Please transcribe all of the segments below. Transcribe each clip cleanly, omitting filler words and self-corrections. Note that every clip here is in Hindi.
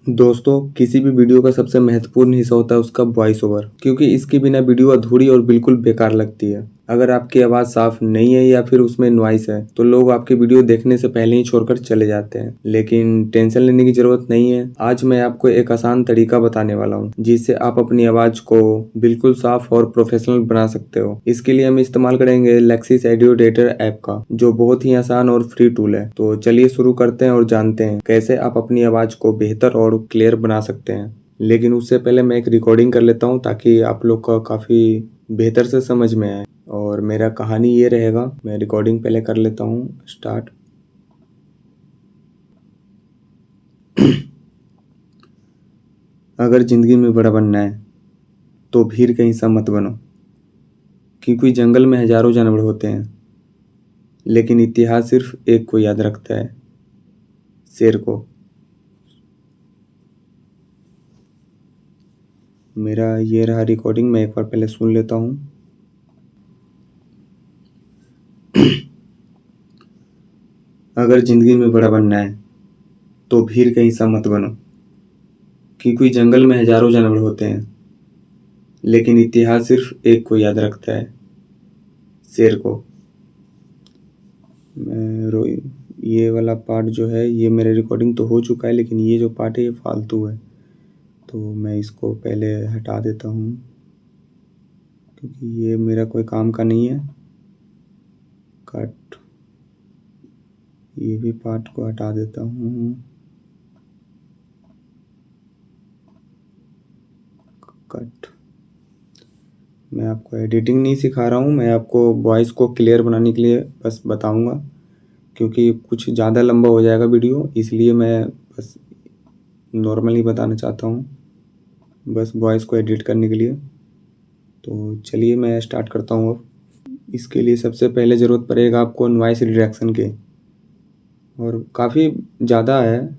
दोस्तों, किसी भी वीडियो का सबसे महत्वपूर्ण हिस्सा होता है उसका वॉइस ओवर, क्योंकि इसके बिना वीडियो अधूरी और बिल्कुल बेकार लगती है। अगर आपकी आवाज़ साफ नहीं है या फिर उसमें नॉइस है तो लोग आपकी वीडियो देखने से पहले ही छोड़कर चले जाते हैं। लेकिन टेंशन लेने की जरूरत नहीं है। आज मैं आपको एक आसान तरीका बताने वाला हूँ जिससे आप अपनी आवाज़ को बिल्कुल साफ और प्रोफेशनल बना सकते हो। इसके लिए हम इस्तेमाल करेंगे लेक्सिस ऑडियो एडिटर ऐप का, जो बहुत ही आसान और फ्री टूल है। तो चलिए शुरू करते हैं और जानते हैं कैसे आप अपनी आवाज़ को बेहतर और क्लियर बना सकते हैं। लेकिन उससे पहले मैं एक रिकॉर्डिंग कर लेता हूँ ताकि आप लोग का काफ़ी बेहतर से समझ में आए। और मेरा कहानी ये रहेगा, मैं रिकॉर्डिंग पहले कर लेता हूँ स्टार्ट। अगर जिंदगी में बड़ा बनना है तो भीड़ का हिस्सा मत बनो, क्योंकि जंगल में हजारों जानवर होते हैं लेकिन इतिहास सिर्फ एक को याद रखता है, शेर को। मेरा ये रहा रिकॉर्डिंग, मैं एक बार पहले सुन लेता हूँ। अगर जिंदगी में बड़ा बनना है तो भीड़ का हिस्सा मत बनो, क्योंकि जंगल में हजारों जानवर होते हैं लेकिन इतिहास सिर्फ एक को याद रखता है, शेर को। ये वाला पार्ट जो है ये मेरे रिकॉर्डिंग तो हो चुका है, लेकिन ये जो पार्ट है ये फालतू है, तो मैं इसको पहले हटा देता हूँ क्योंकि ये मेरा कोई काम का नहीं है। कट, ये भी पार्ट को हटा देता हूँ। कट। मैं आपको एडिटिंग नहीं सिखा रहा हूँ, मैं आपको वॉइस को क्लियर बनाने के लिए बस बताऊँगा, क्योंकि कुछ ज़्यादा लंबा हो जाएगा वीडियो, इसलिए मैं बस नॉर्मली बताना चाहता हूँ, बस वॉइस को एडिट करने के लिए। तो चलिए मैं स्टार्ट करता हूँ अब। इसके लिए सबसे पहले ज़रूरत पड़ेगा आपको नॉइस रिडक्शन के, और काफ़ी ज़्यादा है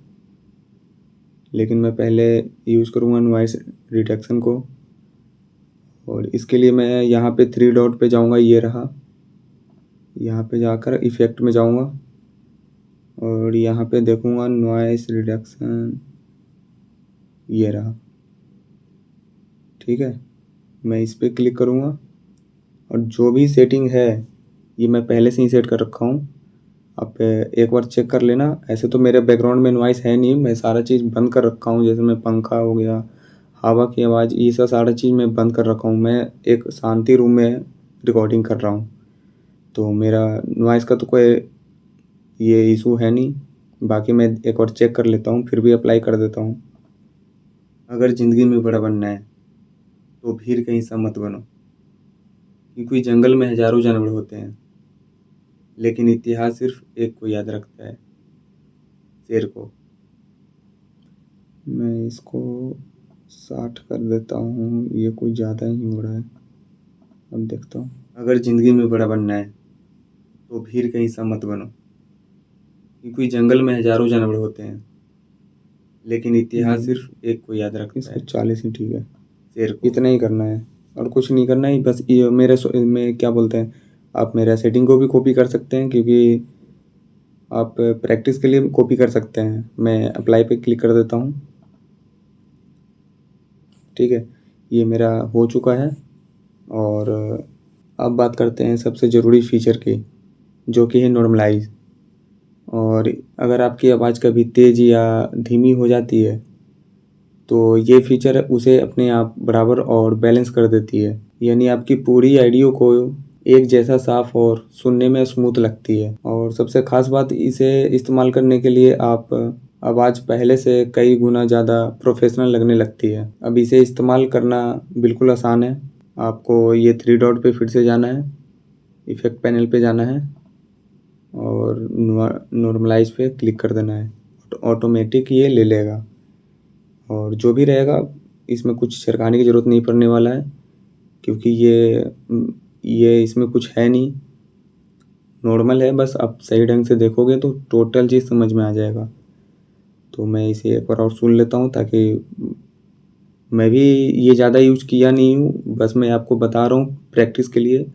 लेकिन मैं पहले यूज़ करूँगा नॉइस रिडक्शन को। और इसके लिए मैं यहाँ पे 3 डॉट पे जाऊँगा, ये रहा। यहाँ पे जाकर इफ़ेक्ट में जाऊँगा और यहाँ पे देखूँगा नॉइस रिडक्शन, ये रहा। ठीक है, मैं इस पर क्लिक करूँगा और जो भी सेटिंग है ये मैं पहले से ही सेट कर रखा हूँ। आप एक बार चेक कर लेना। ऐसे तो मेरे बैकग्राउंड में नॉइस है नहीं, मैं सारा चीज़ बंद कर रखा हूँ, जैसे मैं पंखा हो गया, हवा की आवाज़, ये सब सारा चीज़ मैं बंद कर रखा हूँ। मैं एक शांति रूम में रिकॉर्डिंग कर रहा हूँ, तो मेरा नॉइस का तो कोई ये इशू है नहीं। बाकी मैं एक बार चेक कर लेता हूँ, फिर भी अप्लाई कर देता हूँ। अगर ज़िंदगी में बड़ा बनना है तो भीड़ का हिस्सा मत बनो, क्योंकि जंगल में हजारों जानवर होते हैं लेकिन इतिहास सिर्फ एक को याद रखता है, शेर को। मैं इसको 60 कर देता हूँ, ये कुछ ज़्यादा ही हो रहा है। अब देखता हूँ। अगर ज़िंदगी में बड़ा बनना है तो भीड़ का हिस्सा मत बनो, क्योंकि जंगल में हजारों जानवर होते हैं लेकिन इतिहास सिर्फ एक को याद रखता है। इसको 40 ही ठीक है, शेर को। इतना ही करना है और कुछ नहीं करना है। बस ये में क्या बोलते हैं, आप मेरा सेटिंग को भी कॉपी कर सकते हैं, क्योंकि आप प्रैक्टिस के लिए कॉपी कर सकते हैं। मैं अप्लाई पे क्लिक कर देता हूँ। ठीक है, ये मेरा हो चुका है। और अब बात करते हैं सबसे ज़रूरी फीचर की, जो कि है नॉर्मलाइज। और अगर आपकी आवाज़ कभी तेज़ या धीमी हो जाती है तो ये फीचर उसे अपने आप बराबर और बैलेंस कर देती है, यानी आपकी पूरी ऑडियो को एक जैसा साफ और सुनने में स्मूथ लगती है। और सबसे ख़ास बात, इसे इस्तेमाल करने के लिए आप आवाज़ पहले से कई गुना ज़्यादा प्रोफेशनल लगने लगती है। अब इसे इस्तेमाल करना बिल्कुल आसान है। आपको ये 3 डॉट पे फिर से जाना है, इफ़ेक्ट पैनल पे जाना है और नॉर्मलाइज पे क्लिक कर देना है। ऑटोमेटिक ये ले लेगा, और जो भी रहेगा इसमें कुछ छिड़काने की ज़रूरत नहीं पड़ने वाला है, क्योंकि ये इसमें कुछ है नहीं, नॉर्मल है। बस आप सही ढंग से देखोगे तो टोटल चीज़ समझ में आ जाएगा। तो मैं इसे एक बार और सुन लेता हूँ, ताकि मैं भी ये ज़्यादा यूज किया नहीं हूँ, बस मैं आपको बता रहा हूँ प्रैक्टिस के लिए।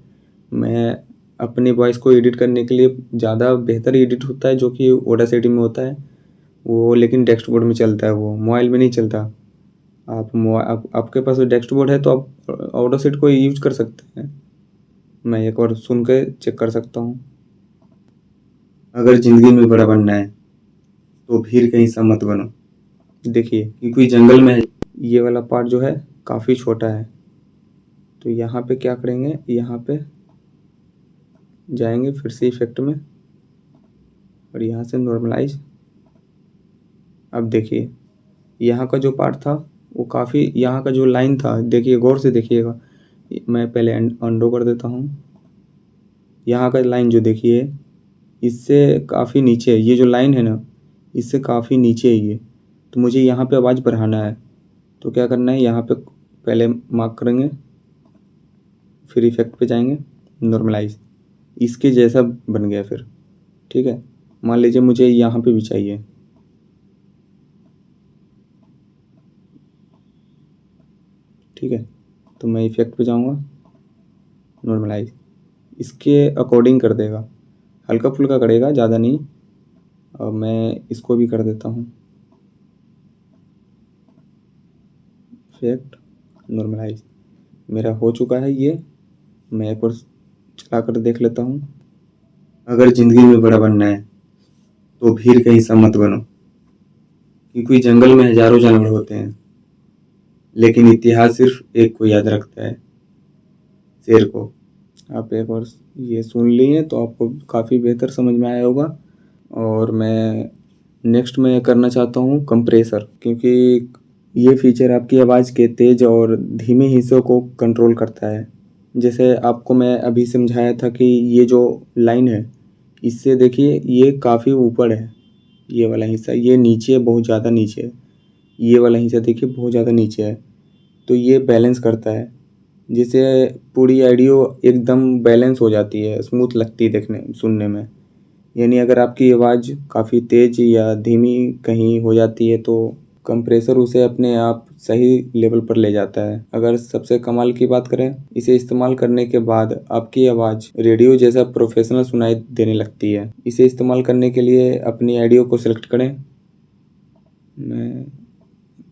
मैं अपने वॉइस को एडिट करने के लिए ज़्यादा बेहतर एडिट होता है जो कि ऑडासिटी में होता है, वो लेकिन डेस्कबोर्ड में चलता है, वो मोबाइल में नहीं चलता। आपके पास डेस्कबोर्ड है तो आप ऑटोसेट को यूज कर सकते हैं। मैं एक बार सुन के चेक कर सकता हूँ। अगर ज़िंदगी में बड़ा बनना है तो भीड़ का हिस्सा मत बनो। देखिए, क्योंकि जंगल में ये वाला पार्ट जो है काफ़ी छोटा है, तो यहाँ पे क्या करेंगे, यहाँ पे जाएंगे फिर से इफेक्ट में और यहाँ से नॉर्मलाइज। अब देखिए, यहाँ का जो पार्ट था वो काफ़ी, यहाँ का जो लाइन था, देखिए गौर से देखिएगा। मैं पहले अंडो कर देता हूँ। यहाँ का लाइन जो देखिए इससे काफ़ी नीचे है, ये जो लाइन है ना इससे काफ़ी नीचे है ये। तो मुझे यहाँ पे आवाज़ बढ़ाना है, तो क्या करना है, यहाँ पे पहले मार्क करेंगे, फिर इफेक्ट पे जाएंगे, नॉर्मलाइज। इसके जैसा बन गया फिर, ठीक है। मान लीजिए मुझे यहाँ पे भी चाहिए, ठीक है, तो मैं इफेक्ट पे जाऊँगा, नॉर्मलाइज। इसके अकॉर्डिंग कर देगा, हल्का फुल्का करेगा, ज़्यादा नहीं। और मैं इसको भी कर देता हूँ, इफेक्ट, नॉर्मलाइज। मेरा हो चुका है ये। मैं एक बार चला कर देख लेता हूँ। अगर ज़िंदगी में बड़ा बनना है तो भीड़ का हिस्सा मत बनो, क्योंकि जंगल में हजारों जानवर होते हैं, लेकिन इतिहास सिर्फ एक को याद रखता है, शेर को। आप एक बार ये सुन लिए तो आपको काफ़ी बेहतर समझ में आया होगा। और मैं नेक्स्ट में करना चाहता हूँ कंप्रेसर, क्योंकि ये फीचर आपकी आवाज़ के तेज़ और धीमे हिस्सों को कंट्रोल करता है। जैसे आपको मैं अभी समझाया था कि ये जो लाइन है इससे देखिए ये काफ़ी ऊपर है, ये वाला हिस्सा, ये नीचे बहुत ज़्यादा नीचे है, ये वाला हिस्सा देखिए बहुत ज़्यादा नीचे है। तो ये बैलेंस करता है, जिससे पूरी ऑडियो एकदम बैलेंस हो जाती है, स्मूथ लगती है देखने सुनने में। यानी अगर आपकी आवाज़ काफ़ी तेज़ या धीमी कहीं हो जाती है तो कंप्रेसर उसे अपने आप सही लेवल पर ले जाता है। अगर सबसे कमाल की बात करें, इसे इस्तेमाल करने के बाद आपकी आवाज़ रेडियो जैसा प्रोफेशनल सुनाई देने लगती है। इसे इस्तेमाल करने के लिए अपनी ऑडियो को सिलेक्ट करें। मैं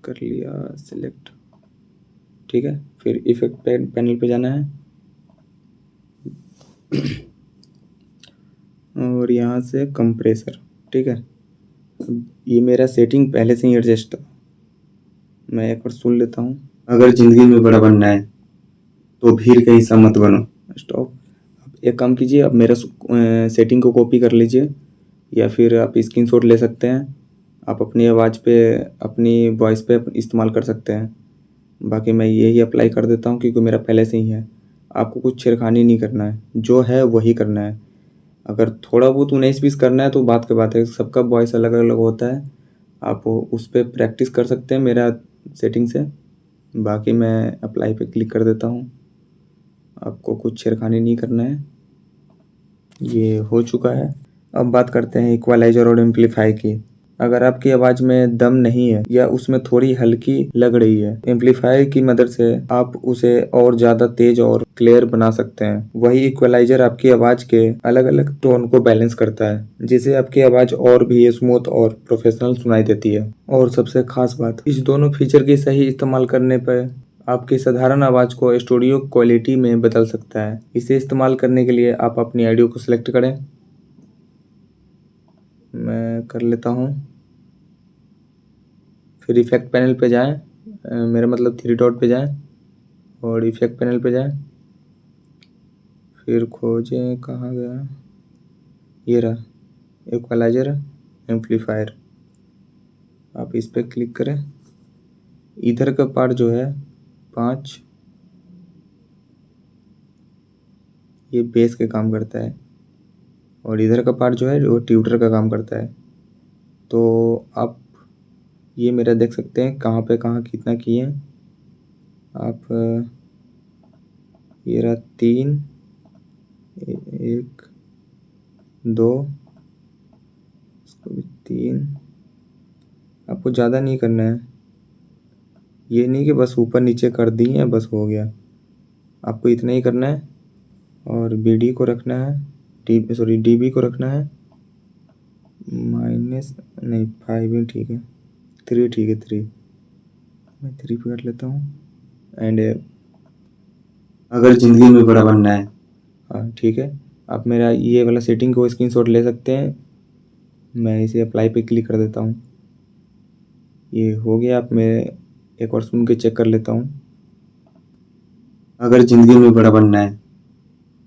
कर लिया सिलेक्ट, ठीक है। फिर इफेक्ट पैनल पे जाना है और यहाँ से कंप्रेसर, ठीक है। ये मेरा सेटिंग पहले से ही एडजस्ट था, मैं एक बार सुन लेता हूँ। अगर ज़िंदगी में बड़ा बनना है तो भीड़ का हिस्सा मत बनो। स्टॉप। एक काम कीजिए, आप मेरा सेटिंग को कॉपी कर लीजिए या फिर आप स्क्रीनशॉट ले सकते हैं। आप अपनी आवाज़ पे, अपनी वॉइस पे इस्तेमाल कर सकते हैं। बाकी मैं यही अप्लाई कर देता हूँ क्योंकि मेरा पहले से ही है। आपको कुछ छेड़खानी नहीं करना है, जो है वही करना है। अगर थोड़ा बहुत 19-20 करना है तो बात की बात है, सबका वॉइस अलग अलग होता है। आप उस पर प्रैक्टिस कर सकते हैं मेरा सेटिंग से। बाकी मैं अप्लाई पे क्लिक कर देता हूँ, आपको कुछ छेड़खानी नहीं करना है। ये हो चुका है। अब बात करते हैं इक्वलाइजर और एम्पलीफाई की। अगर आपकी आवाज़ में दम नहीं है या उसमें थोड़ी हल्की लग रही है, एम्पलीफायर की मदद से आप उसे और ज़्यादा तेज और क्लियर बना सकते हैं। वही इक्वलाइजर आपकी आवाज़ के अलग अलग टोन को बैलेंस करता है, जिससे आपकी आवाज़ और भी स्मूथ और प्रोफेशनल सुनाई देती है। और सबसे खास बात, इस दोनों फीचर के सही इस्तेमाल करने पर आपकी साधारण आवाज़ को स्टूडियो क्वालिटी में बदल सकता है। इसे इस्तेमाल करने के लिए आप अपनी ऑडियो को सिलेक्ट करें। मैं कर लेता हूँ। फिर इफेक्ट पैनल पे जाएं, मेरा मतलब 3 डॉट पे जाएं और इफेक्ट पैनल पे जाएं। फिर खोजें, कहाँ गया, ये रहा इक्वलाइजर एम्पलीफायर। आप इस पर क्लिक करें। इधर का पार्ट जो है 5, ये बेस के काम करता है और इधर का पार्ट जो है वो ट्यूटर का काम करता है। तो आप ये मेरा देख सकते हैं कहाँ पे कहाँ कितना किए हैं आप। ये रहा 3, 1, 2, इसको भी 3। आपको ज़्यादा नहीं करना है, ये नहीं कि बस ऊपर नीचे कर दिए बस हो गया। आपको इतना ही करना है और BD को रखना है, डीबी को रखना है माइनस नहीं, 5 ही ठीक है, 3 ठीक है, 3 मैं 3 पे कर लेता हूँ। एंड अगर ज़िंदगी में बड़ा बनना है, हाँ ठीक है, आप मेरा ये वाला सेटिंग को स्क्रीनशॉट ले सकते हैं। मैं इसे अप्लाई पे क्लिक कर देता हूँ। ये हो गया। आप मैं एक बार सुन के चेक कर लेता हूँ। अगर ज़िंदगी में बड़ा बनना है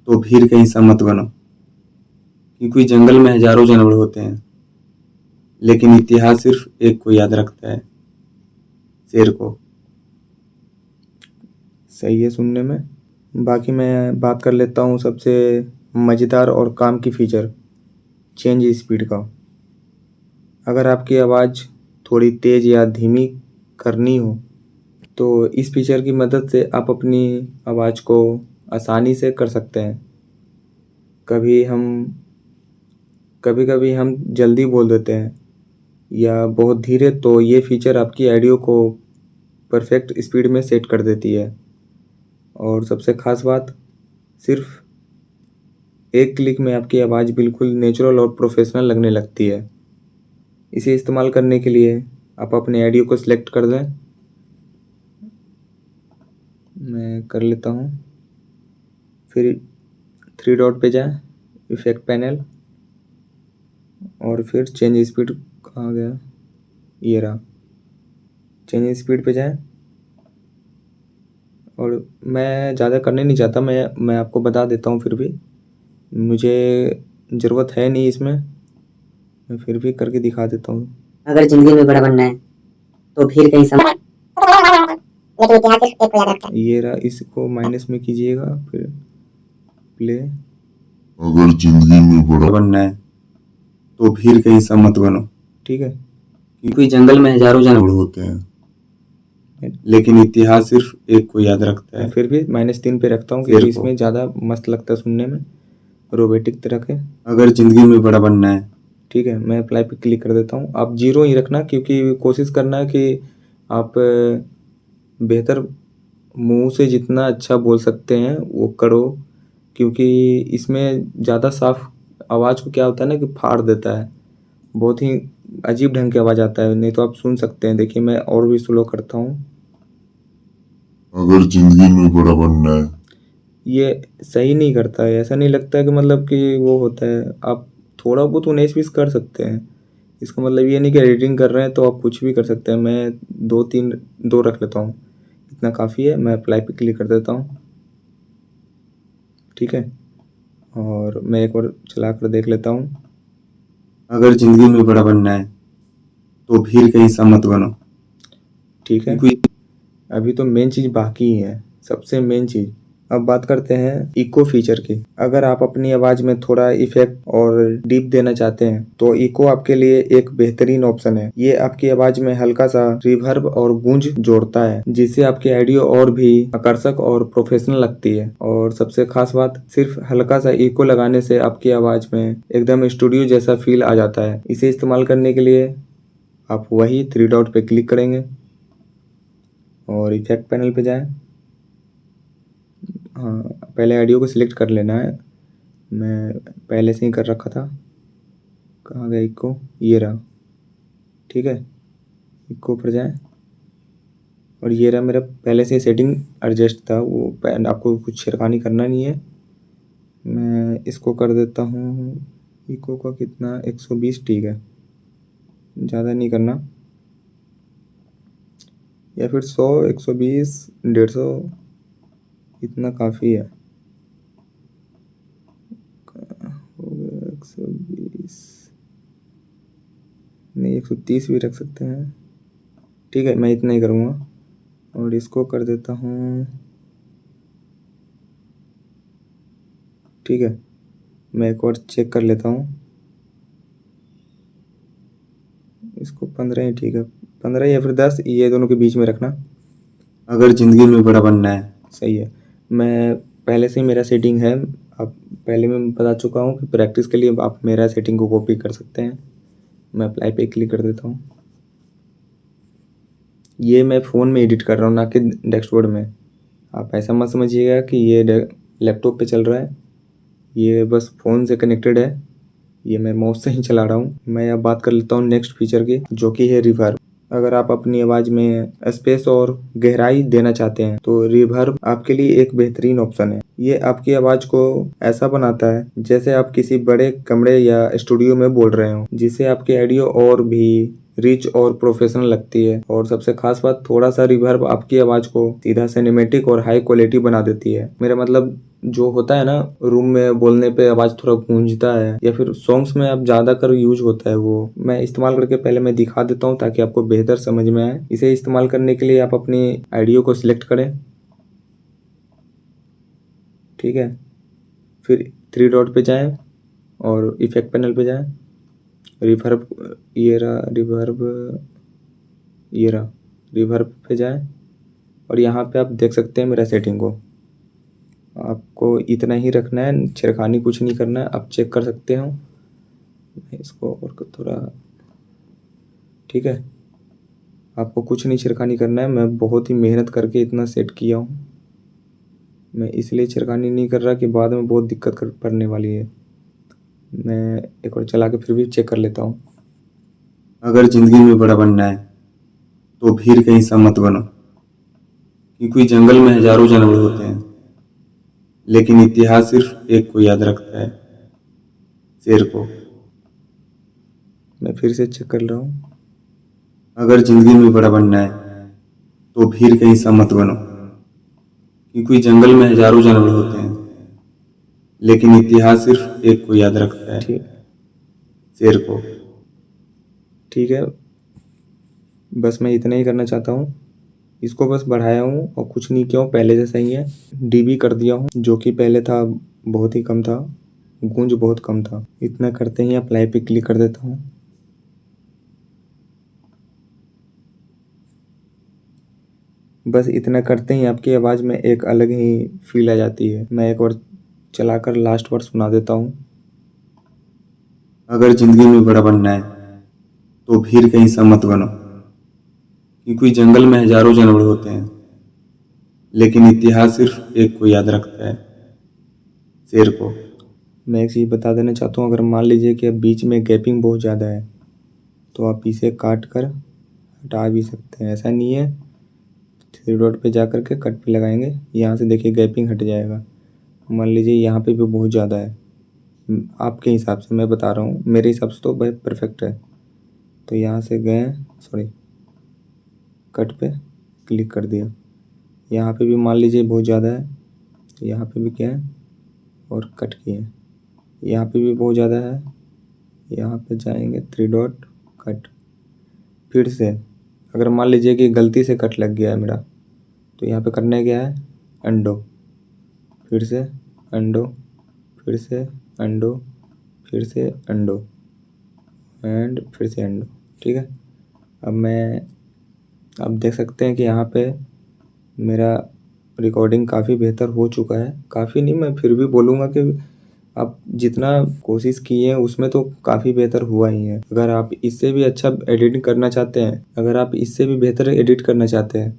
तो भीड़ का हिस्सा मत बनो, क्योंकि जंगल में हज़ारों जानवर होते हैं, लेकिन इतिहास सिर्फ एक को याद रखता है, शेर को। सही है सुनने में। बाकी मैं बात कर लेता हूँ सबसे मज़ेदार और काम की फ़ीचर, चेंज स्पीड का। अगर आपकी आवाज़ थोड़ी तेज़ या धीमी करनी हो तो इस फीचर की मदद से आप अपनी आवाज़ को आसानी से कर सकते हैं। कभी कभी हम जल्दी बोल देते हैं या बहुत धीरे, तो ये फीचर आपकी ऑडियो को परफेक्ट स्पीड में सेट कर देती है। और सबसे ख़ास बात, सिर्फ एक क्लिक में आपकी आवाज़ बिल्कुल नेचुरल और प्रोफेशनल लगने लगती है। इसे इस्तेमाल करने के लिए आप अपने ऑडियो को सिलेक्ट कर दें। मैं कर लेता हूँ। फिर 3 डॉट पे जाएं, इफेक्ट पैनल, और फिर चेंज स्पीड कहाँ गया, ये रहा। चेंज स्पीड पे जाएं, और मैं ज़्यादा करने नहीं चाहता, मैं आपको बता देता हूँ। फिर भी मुझे ज़रूरत है नहीं इसमें, मैं फिर भी करके दिखा देता हूँ। अगर जिंदगी में बड़ा बनना है तो भीड़ कहीं सम लेकिन इतिहास सिर्फ एक को याद रखता है। ये रहा, इसको माइनस में कीजिएगा, फिर प्ले। अगर जिंदगी में बड़ा बनना है तो भीड़ का हिस्सा मत बनो, ठीक है, क्योंकि जंगल में हज़ारों जानवर होते हैं, लेकिन इतिहास सिर्फ एक को याद रखता है। फिर भी -3 पे रखता हूँ, क्योंकि इसमें ज़्यादा मस्त लगता है सुनने में, रोबोटिक तरह के। अगर ज़िंदगी में बड़ा बनना है, ठीक है, मैं अप्लाई पे क्लिक कर देता हूँ। आप 0 ही रखना, क्योंकि कोशिश करना है कि आप बेहतर मुंह से जितना अच्छा बोल सकते हैं वो करो, क्योंकि इसमें ज़्यादा साफ आवाज़ को क्या होता है ना कि फाड़ देता है, बहुत ही अजीब ढंग की आवाज़ आता है। नहीं तो आप सुन सकते हैं, देखिए मैं और भी स्लो करता हूँ। अगर जिंदगी में बड़ा बनना है, ये सही नहीं करता है, ऐसा नहीं लगता है कि मतलब कि वो होता है। आप थोड़ा बहुत 19-20 कर सकते हैं, इसका मतलब ये नहीं कि एडिटिंग कर रहे हैं तो आप कुछ भी कर सकते हैं। मैं 2 रख लेता हूँ, इतना काफ़ी है। मैं अप्लाई पे क्लिक कर देता हूँ, ठीक है, और मैं एक बार चला कर देख लेता हूँ। अगर ज़िंदगी में बड़ा बनना है तो भीड़ का हिस्सा मत बनो, ठीक है। अभी तो मेन चीज़ बाकी है, सबसे मेन चीज़। अब बात करते हैं इको फीचर की। अगर आप अपनी आवाज़ में थोड़ा इफेक्ट और डीप देना चाहते हैं तो इको आपके लिए एक बेहतरीन ऑप्शन है। ये आपकी आवाज़ में हल्का सा रिवर्ब और गूंज जोड़ता है, जिससे आपकी ऑडियो और भी आकर्षक और प्रोफेशनल लगती है। और सबसे खास बात, सिर्फ हल्का सा इको लगाने से आपकी आवाज़ में एकदम स्टूडियो जैसा फील आ जाता है। इसे इस्तेमाल करने के लिए आप वही 3 डॉट पे क्लिक करेंगे और इफेक्ट पैनल पे जाएं। हाँ, पहले ऑडियो को सिलेक्ट कर लेना है, मैं पहले से ही कर रखा था। कहाँ गया इको, ये रहा, ठीक है। इको पर जाएं, और ये रहा मेरा पहले से सेटिंग एडजस्ट था, वो आपको कुछ छिड़कानी करना नहीं है। मैं इसको कर देता हूँ, इको का कितना, 120 ठीक है, ज़्यादा नहीं करना, या फिर 100, 120, 150, इतना काफ़ी है। हो गया 120, नहीं 130 भी रख सकते हैं, ठीक है, मैं इतना ही करूँगा। और इसको कर देता हूँ, ठीक है। मैं एक और चेक कर लेता हूँ, इसको 15 ही ठीक है, 15 या फिर 10, ये दोनों के बीच में रखना। अगर ज़िंदगी में बड़ा बनना है, सही है। मैं पहले से ही मेरा सेटिंग है, अब पहले मैं बता चुका हूँ कि प्रैक्टिस के लिए आप मेरा सेटिंग को कॉपी कर सकते हैं। मैं अप्लाई पे क्लिक कर देता हूँ। ये मैं फ़ोन में एडिट कर रहा हूँ, ना कि डेस्कबोर्ड में। आप ऐसा मत समझिएगा कि ये लैपटॉप पे चल रहा है, ये बस फ़ोन से कनेक्टेड है, ये मैं माउस से ही चला रहा हूँ। मैं अब बात कर लेता हूँ नेक्स्ट फीचर की, जो कि है रिवर्ब। अगर आप अपनी आवाज़ में स्पेस और गहराई देना चाहते हैं तो रिवर्ब आपके लिए एक बेहतरीन ऑप्शन है। ये आपकी आवाज़ को ऐसा बनाता है जैसे आप किसी बड़े कमरे या स्टूडियो में बोल रहे हो, जिससे आपकी ऑडियो और भी रिच और प्रोफेशनल लगती है। और सबसे खास बात, थोड़ा सा रिवर्ब आपकी आवाज़ को सीधा सिनेमेटिक और हाई क्वालिटी बना देती है। मेरा मतलब जो होता है ना, रूम में बोलने पे आवाज़ थोड़ा गूंजता है या फिर सॉन्ग्स में अब ज़्यादातर यूज होता है, वो मैं इस्तेमाल करके पहले मैं दिखा देता हूँ ताकि आपको बेहतर समझ में आए। इसे इस्तेमाल करने के लिए आप अपनी ऑडियो को सिलेक्ट करें, ठीक है। फिर 3 डॉट पे जाएं और इफेक्ट पैनल पे जाएं। रिवर्ब रिवर्ब पे जाएं और यहाँ पे आप देख सकते हैं मेरा सेटिंग को। आपको इतना ही रखना है, छेड़खानी कुछ नहीं करना है। आप चेक कर सकते हो, मैं इसको और थोड़ा, ठीक है। आपको कुछ नहीं छेड़खानी करना है। मैं बहुत ही मेहनत करके इतना सेट किया हूँ। मैं इसलिए छेड़खानी नहीं कर रहा कि बाद में बहुत दिक्कत पड़ने वाली है। मैं एक और चला के फिर भी चेक कर लेता हूँ। अगर ज़िंदगी में बड़ा बनना है तो भीड़ कहीं सा मत बनो, क्योंकि जंगल में हजारों जानवर होते हैं, लेकिन इतिहास सिर्फ एक को याद रखता है, शेर को। मैं फिर से चेक कर रहा हूँ। अगर ज़िंदगी में बड़ा बनना है तो भीड़ कहीं सा मत बनो, क्योंकि जंगल में हजारों जानवर होते हैं, लेकिन इतिहास सिर्फ एक को याद रखता है, शेर को। ठीक है, बस मैं इतना ही करना चाहता हूँ। इसको बस बढ़ाया हूँ और कुछ नहीं किया हूँ, पहले जैसा ही है। डीबी कर दिया हूँ, जो कि पहले था बहुत ही कम था, गूंज बहुत कम था। इतना करते ही अप्लाई पे क्लिक कर देता हूँ। बस इतना करते ही आपकी आवाज़ में एक अलग ही फील आ जाती है। मैं एक बार चलाकर लास्ट बार सुना देता हूँ। अगर ज़िंदगी में बड़ा बनना है तो भीड़ कहीं सा मत बनो, क्योंकि जंगल में हजारों जानवर होते हैं, लेकिन इतिहास सिर्फ एक को याद रखता है, शेर को। मैं एक चीज़ बता देना चाहता हूँ, अगर मान लीजिए कि अब बीच में गैपिंग बहुत ज़्यादा है तो आप इसे काट कर हटा भी सकते हैं। ऐसा नहीं है, 3 डॉट पे जा कर के कट पे लगाएंगे, यहाँ से देखिए गैपिंग हट जाएगा। मान लीजिए यहाँ पे भी बहुत ज़्यादा है, आपके हिसाब से मैं बता रहा हूँ, मेरे हिसाब से तो भाई परफेक्ट है। तो यहाँ से गए, सॉरी, कट पे क्लिक कर दिया। यहाँ पे भी मान लीजिए बहुत ज़्यादा है, यहाँ पे भी क्या है और कट किए। यहाँ पे भी बहुत ज़्यादा है, यहाँ पे जाएंगे 3 डॉट कट। फिर से अगर मान लीजिए कि गलती से कट लग गया है मेरा, तो यहाँ पे करने क्या है, अंडो, फिर से अंडो, फिर से अंडो, फिर से अंडो एंड फिर से अंडो, ठीक है। अब देख सकते हैं कि यहाँ पे मेरा रिकॉर्डिंग काफ़ी बेहतर हो चुका है। काफ़ी नहीं, मैं फिर भी बोलूँगा कि आप जितना कोशिश किए हैं उसमें तो काफ़ी बेहतर हुआ ही है। अगर आप इससे भी अच्छा एडिटिंग करना चाहते हैं, अगर आप इससे भी बेहतर एडिट करना चाहते हैं,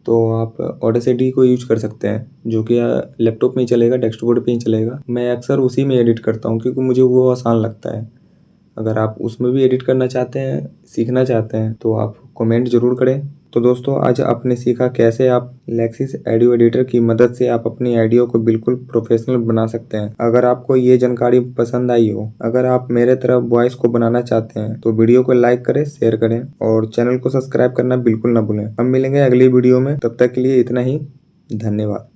तो आप ऑडेसिटी को यूज कर सकते हैं, जो कि लैपटॉप में ही चलेगा, डेस्कटॉप पे ही चलेगा। मैं अक्सर उसी में एडिट करता हूँ क्योंकि मुझे वो आसान लगता है। अगर आप उसमें भी एडिट करना चाहते हैं, सीखना चाहते हैं, तो आप कमेंट ज़रूर करें। तो दोस्तों, आज आपने सीखा कैसे आप लेक्सिस ऑडियो एडिटर की मदद से आप अपनी ऑडियो को बिल्कुल प्रोफेशनल बना सकते हैं। अगर आपको ये जानकारी पसंद आई हो, अगर आप मेरे तरह वॉइस को बनाना चाहते हैं, तो वीडियो को लाइक करें, शेयर करें और चैनल को सब्सक्राइब करना बिल्कुल ना भूलें। हम मिलेंगे अगली वीडियो में, तब तक के लिए इतना ही, धन्यवाद।